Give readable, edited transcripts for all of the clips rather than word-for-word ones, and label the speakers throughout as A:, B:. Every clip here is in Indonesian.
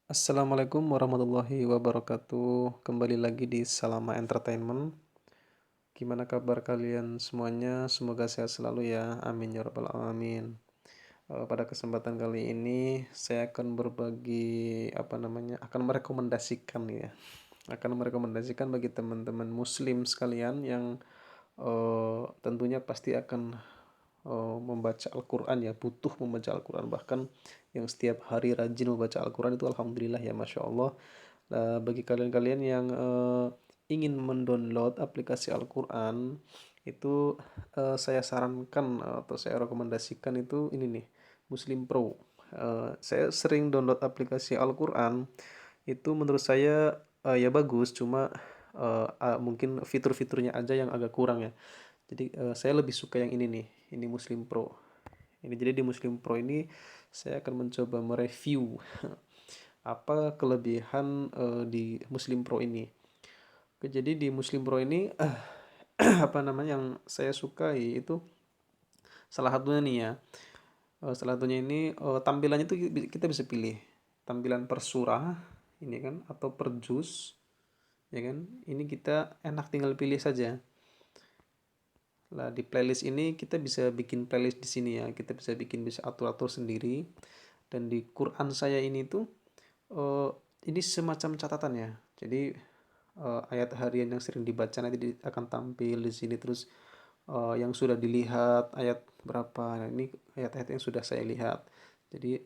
A: Assalamualaikum warahmatullahi wabarakatuh. Kembali lagi di Salama Entertainment. Gimana kabar kalian semuanya? Semoga sehat selalu ya. Amin ya rabbal alamin. Pada kesempatan kali ini saya akan berbagi akan merekomendasikan ya. Akan merekomendasikan bagi teman-teman muslim sekalian yang tentunya pasti akan membaca Al-Quran ya, butuh membaca Al-Quran, bahkan yang setiap hari rajin membaca Al-Quran itu alhamdulillah ya, Masya Allah. Bagi kalian-kalian yang ingin mendownload aplikasi Al-Quran itu, saya sarankan atau saya rekomendasikan itu ini nih, Muslim Pro. Saya sering download aplikasi Al-Quran, itu menurut saya ya bagus, cuma mungkin fitur-fiturnya aja yang agak kurang ya. Jadi saya lebih suka yang ini nih, ini Muslim Pro. Jadi di Muslim Pro ini saya akan mencoba mereview apa kelebihan di Muslim Pro ini. Oke, jadi di Muslim Pro ini apa namanya yang saya sukai itu salah satunya nih ya. Salah satunya ini tampilannya itu kita bisa pilih tampilan per surah ini kan, atau per juz ya kan. Ini kita enak tinggal pilih saja. Lah di playlist ini kita bisa bikin playlist di sini ya. Kita bisa atur-atur sendiri. Dan di Quran saya ini tuh eh, ini semacam catatan ya. Jadi ayat harian yang sering dibaca nanti akan tampil di sini, terus yang sudah dilihat ayat berapa. Nah, ini ayat-ayat yang sudah saya lihat. Jadi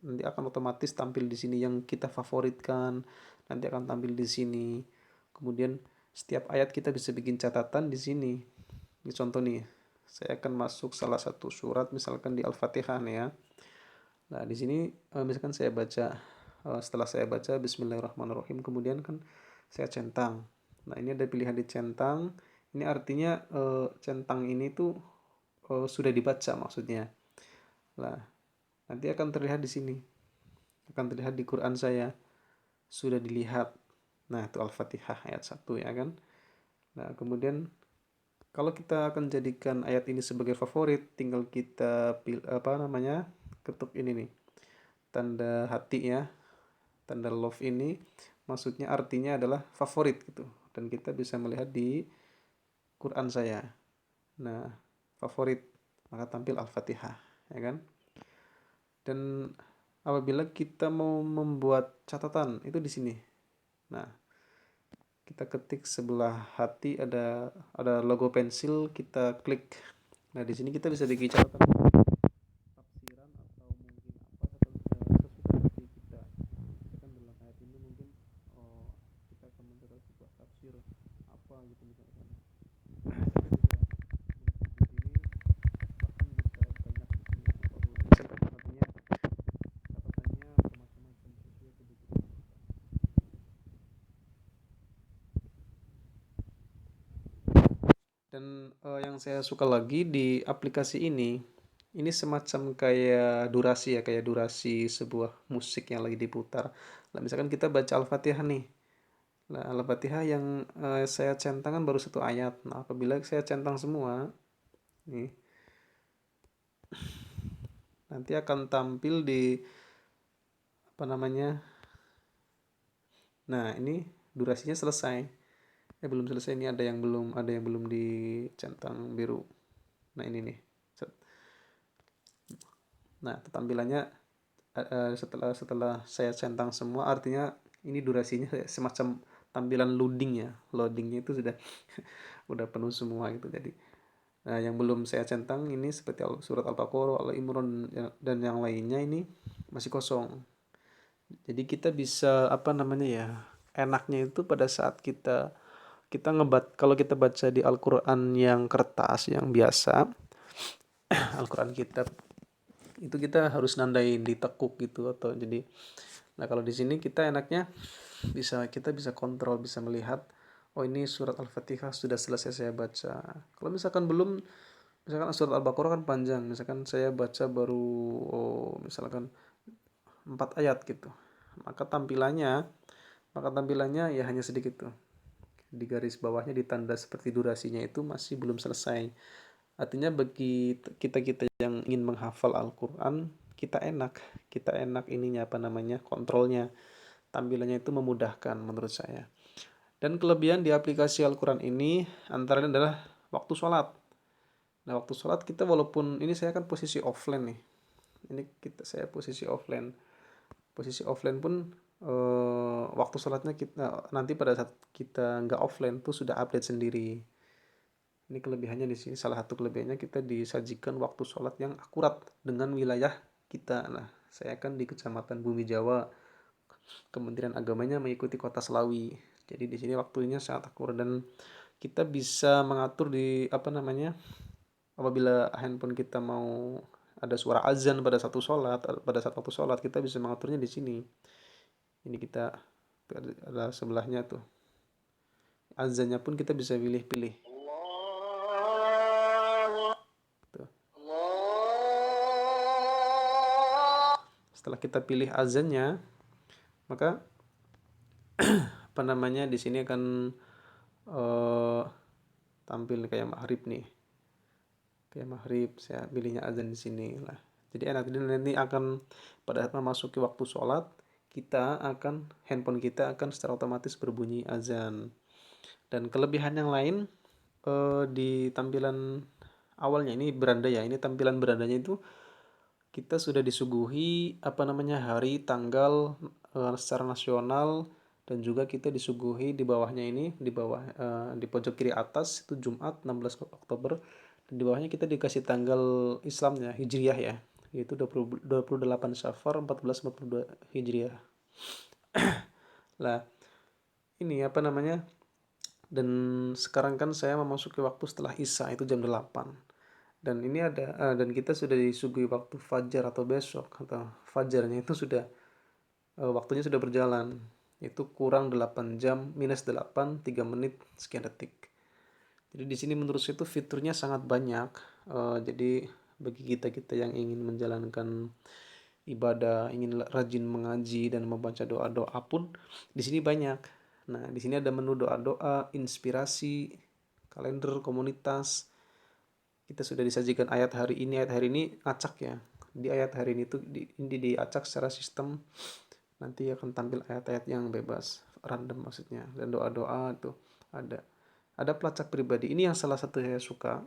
A: nanti akan otomatis tampil di sini yang kita favoritkan. Nanti akan tampil di sini. Kemudian setiap ayat kita bisa bikin catatan di sini. Ini contoh nih, saya akan masuk salah satu surat misalkan di Al-Fatihah nih ya. Nah, di sini misalkan saya baca, setelah saya baca Bismillahirrahmanirrahim, kemudian kan saya centang. Nah, ini ada pilihan di centang. Ini artinya centang ini tuh sudah dibaca maksudnya. Nah, nanti akan terlihat di sini. Akan terlihat di Quran saya sudah dilihat. Nah, itu Al-Fatihah ayat 1 ya kan. Nah, kemudian kalau kita akan jadikan ayat ini sebagai favorit, tinggal kita ketuk ini nih, tanda hati ya, tanda love ini, maksudnya artinya adalah favorit gitu. Dan kita bisa melihat di Quran saya. Nah, favorit, maka tampil Al-Fatihah, ya kan? Dan apabila kita mau membuat catatan, itu di sini. Nah, kita ketik sebelah hati ada logo pensil, kita klik. Nah, di sini kita bisa bikin catatan tafsiran atau mungkin apa sesuka hati kita. Misalkan dalam ayat ini mungkin oh, kita akan mencoba sebuah tafsir apa gitu misalkan. Kita bisa di sini bahkan bisa banyak di sini misalkan catatannya bermacam-macam sesuai kebutuhan kita. Dan yang saya suka lagi di aplikasi ini semacam kayak durasi ya, kayak durasi sebuah musik yang lagi diputar. Nah, misalkan kita baca Al-Fatihah nih. Nah, Al-Fatihah yang saya centangkan baru satu ayat. Nah, apabila saya centang semua, nih, nanti akan tampil di apa namanya? Nah, ini durasinya selesai. Belum selesai, ini ada yang belum dicentang biru. Nah, ini nih. Nah, tampilannya setelah setelah saya centang semua, artinya ini durasinya semacam tampilan loading ya. Loadingnya itu sudah udah penuh semua gitu. Jadi nah, yang belum saya centang ini seperti surat Al-Baqarah, Al-Imran dan yang lainnya ini masih kosong. Jadi kita bisa apa namanya ya? Enaknya itu pada saat kita kita kalau kita baca di Al-Qur'an yang kertas yang biasa, Al-Qur'an kitab itu kita harus nandain di tekuk gitu, atau jadi nah kalau di sini kita enaknya kita bisa kontrol, bisa melihat oh ini surat Al-Fatihah sudah selesai saya baca. Kalau misalkan belum, misalkan surat Al-Baqarah kan panjang, misalkan saya baca baru misalkan 4 ayat gitu, maka tampilannya maka tampilannya ya hanya sedikit tuh, di garis bawahnya ditanda seperti durasinya itu masih belum selesai. Artinya bagi kita-kita yang ingin menghafal Al-Quran, kita enak ininya apa namanya kontrolnya, tampilannya itu memudahkan menurut saya. Dan kelebihan di aplikasi Al-Quran ini antara lain adalah waktu sholat. Nah, waktu sholat kita walaupun ini saya kan posisi offline nih. Ini saya posisi offline. Posisi offline pun waktu sholatnya kita nanti pada saat kita nggak offline tuh sudah update sendiri. Ini kelebihannya di sini. Salah satu kelebihannya kita disajikan waktu sholat yang akurat dengan wilayah kita. Nah, saya kan di Kecamatan Bumi Jawa. Kementerian Agamanya mengikuti Kota Selawi. Jadi di sini waktunya sangat akurat dan kita bisa mengatur di apa namanya apabila handphone kita mau ada suara azan pada saat waktu sholat kita bisa mengaturnya di sini. Ini kita ada sebelahnya tuh. Azannya pun kita bisa pilih-pilih. Tuh. Setelah kita pilih azannya, maka apa namanya di sini akan tampil kayak maghrib nih. Kayak maghrib, saya pilihnya azan di sini lah. Jadi enak. Jadi nanti akan pada saat memasuki waktu sholat, handphone kita akan secara otomatis berbunyi azan. Dan kelebihan yang lain di tampilan awalnya ini beranda ya. Ini tampilan berandanya itu kita sudah disuguhi apa namanya hari, tanggal secara nasional dan juga kita disuguhi di bawahnya ini di pojok kiri atas itu Jumat 16 Oktober dan di bawahnya kita dikasih tanggal Islamnya Hijriah ya yaitu 28 Safar 1442 Hijriah. Lah, ini apa namanya? Dan sekarang kan saya memasuki waktu setelah Isya itu jam 8. Dan ini dan kita sudah disuguhi waktu fajar atau besok atau fajarnya itu sudah waktunya sudah berjalan. Itu kurang 8 jam minus 8 3 menit sekian detik. Jadi di sini menurut saya itu fiturnya sangat banyak. Jadi bagi kita-kita yang ingin menjalankan ibadah, ingin rajin mengaji dan membaca doa-doa pun di sini banyak. Nah, di sini ada menu doa-doa, inspirasi, kalender komunitas. Kita sudah disajikan ayat hari ini acak ya. Di ayat hari ini tuh diacak secara sistem nanti akan tampil ayat-ayat yang bebas, random maksudnya. Dan doa-doa itu ada. Ada pelacak pribadi. Ini yang salah satu saya suka.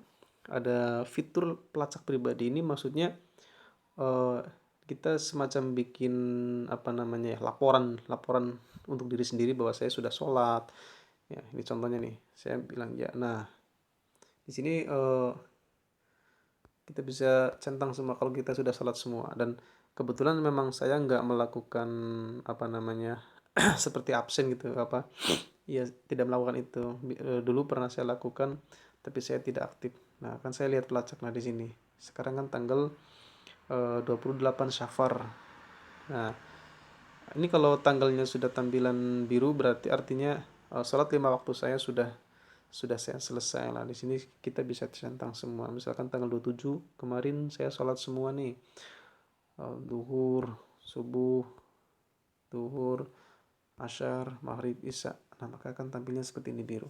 A: Ada fitur pelacak pribadi ini maksudnya eh, kita semacam bikin apa namanya ya laporan laporan untuk diri sendiri bahwa saya sudah sholat ya ini contohnya nih saya bilang ya nah di sini kita bisa centang semua kalau kita sudah sholat semua dan kebetulan memang saya nggak melakukan apa namanya seperti absen gitu apa ya tidak melakukan itu dulu pernah saya lakukan tapi saya tidak aktif. Nah kan saya lihat pelacak nah di sini sekarang kan tanggal 28 Syafar. Nah, ini kalau tanggalnya sudah tampilan biru berarti artinya sholat 5 waktu saya sudah saya selesai lah. Di sini kita bisa centang semua. Misalkan tanggal 27 kemarin saya sholat semua nih. Duhur, subuh, duhur, asyar, maghrib, isya. Nah, maka akan tampilnya seperti ini biru.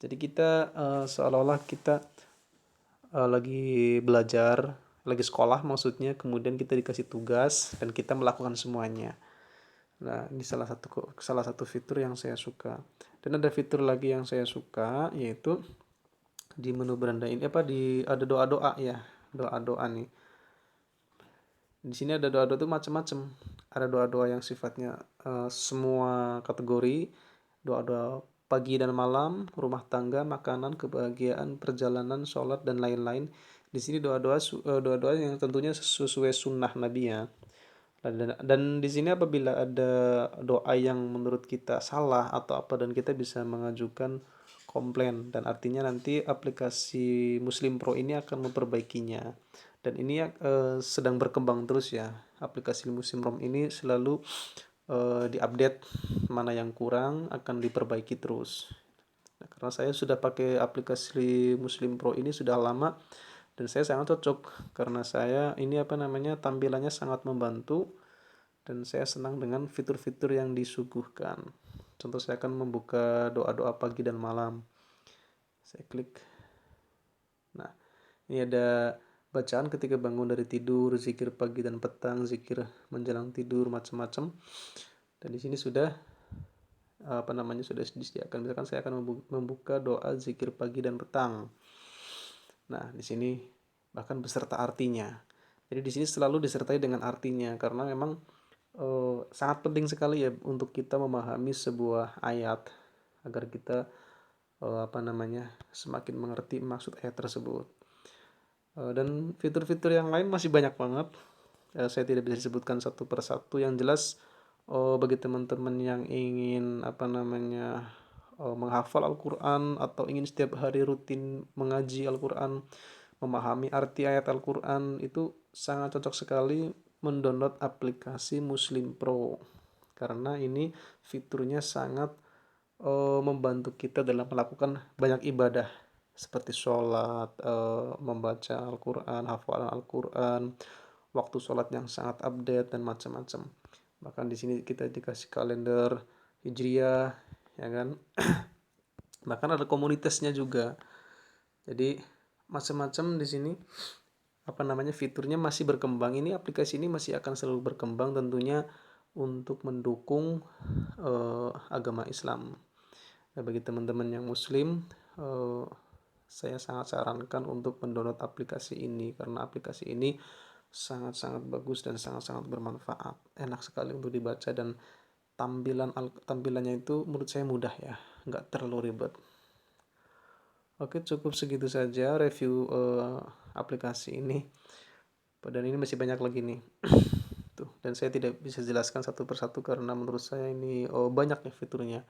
A: Jadi kita seolah-olah kita lagi belajar, lagi sekolah maksudnya, kemudian kita dikasih tugas dan kita melakukan semuanya. Nah, ini salah satu fitur yang saya suka. Dan ada fitur lagi yang saya suka yaitu di menu beranda ini ada doa-doa ya. Doa-doa nih. Di sini ada doa-doa itu macam-macam. Ada doa-doa yang sifatnya semua kategori, doa-doa pagi dan malam, rumah tangga, makanan, kebahagiaan, perjalanan, sholat dan lain-lain. Di sini doa-doa yang tentunya sesuai sunnah Nabi ya. Dan di sini apabila ada doa yang menurut kita salah atau apa dan kita bisa mengajukan komplain dan artinya nanti aplikasi Muslim Pro ini akan memperbaikinya dan ini sedang berkembang terus ya aplikasi Muslim Pro ini selalu diupdate mana yang kurang akan diperbaiki terus. Nah, karena saya sudah pakai aplikasi Muslim Pro ini sudah lama dan saya sangat cocok karena saya ini apa namanya tampilannya sangat membantu dan saya senang dengan fitur-fitur yang disuguhkan. Contoh saya akan membuka doa-doa pagi dan malam. Saya klik. Nah, ini ada bacaan ketika bangun dari tidur, zikir pagi dan petang, zikir menjelang tidur, macam-macam. Dan di sini sudah sudah disediakan. Misalkan saya akan membuka doa zikir pagi dan petang. Nah, di sini bahkan beserta artinya. Jadi di sini selalu disertai dengan artinya karena memang sangat penting sekali ya untuk kita memahami sebuah ayat agar kita semakin mengerti maksud ayat tersebut. Dan fitur-fitur yang lain masih banyak banget. Saya tidak bisa disebutkan satu persatu. Yang jelas bagi teman-teman yang ingin menghafal Al-Quran atau ingin setiap hari rutin mengaji Al-Quran, memahami arti ayat Al-Quran, itu sangat cocok sekali mendownload aplikasi Muslim Pro karena ini fiturnya sangat membantu kita dalam melakukan banyak ibadah seperti sholat, membaca Al-Quran, hafalan Al-Quran, waktu sholat yang sangat update dan macam-macam. Bahkan di sini kita dikasih kalender hijriah, ya kan? Bahkan ada komunitasnya juga. Jadi macam-macam di sini fiturnya masih berkembang. Ini aplikasi ini masih akan selalu berkembang tentunya untuk mendukung agama Islam. Nah, bagi teman-teman yang muslim, saya sangat sarankan untuk mendownload aplikasi ini karena aplikasi ini sangat-sangat bagus dan sangat-sangat bermanfaat. Enak sekali untuk dibaca dan tampilannya itu menurut saya mudah ya, nggak terlalu ribet. Oke, cukup segitu saja review aplikasi ini. Dan ini masih banyak lagi nih. Tuh, dan saya tidak bisa jelaskan satu persatu karena menurut saya ini banyak ya fiturnya.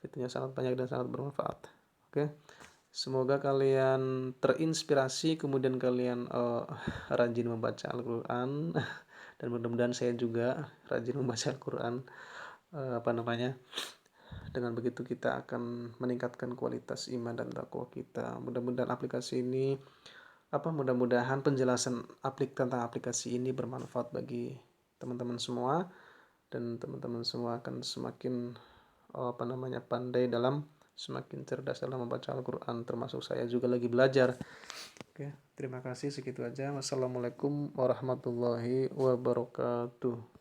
A: Fiturnya sangat banyak dan sangat bermanfaat. Oke. Semoga kalian terinspirasi, kemudian kalian rajin membaca Al-Quran dan mudah-mudahan saya juga rajin membaca Al-Quran. Dengan begitu kita akan meningkatkan kualitas iman dan takwa kita. Mudah-mudahan aplikasi ini mudah-mudahan penjelasan tentang aplikasi ini bermanfaat bagi teman-teman semua dan teman-teman semua akan semakin pandai dalam semakin cerdas dalam membaca Al-Quran, termasuk saya juga lagi belajar. Oke, terima kasih, segitu aja. Wassalamualaikum warahmatullahi wabarakatuh.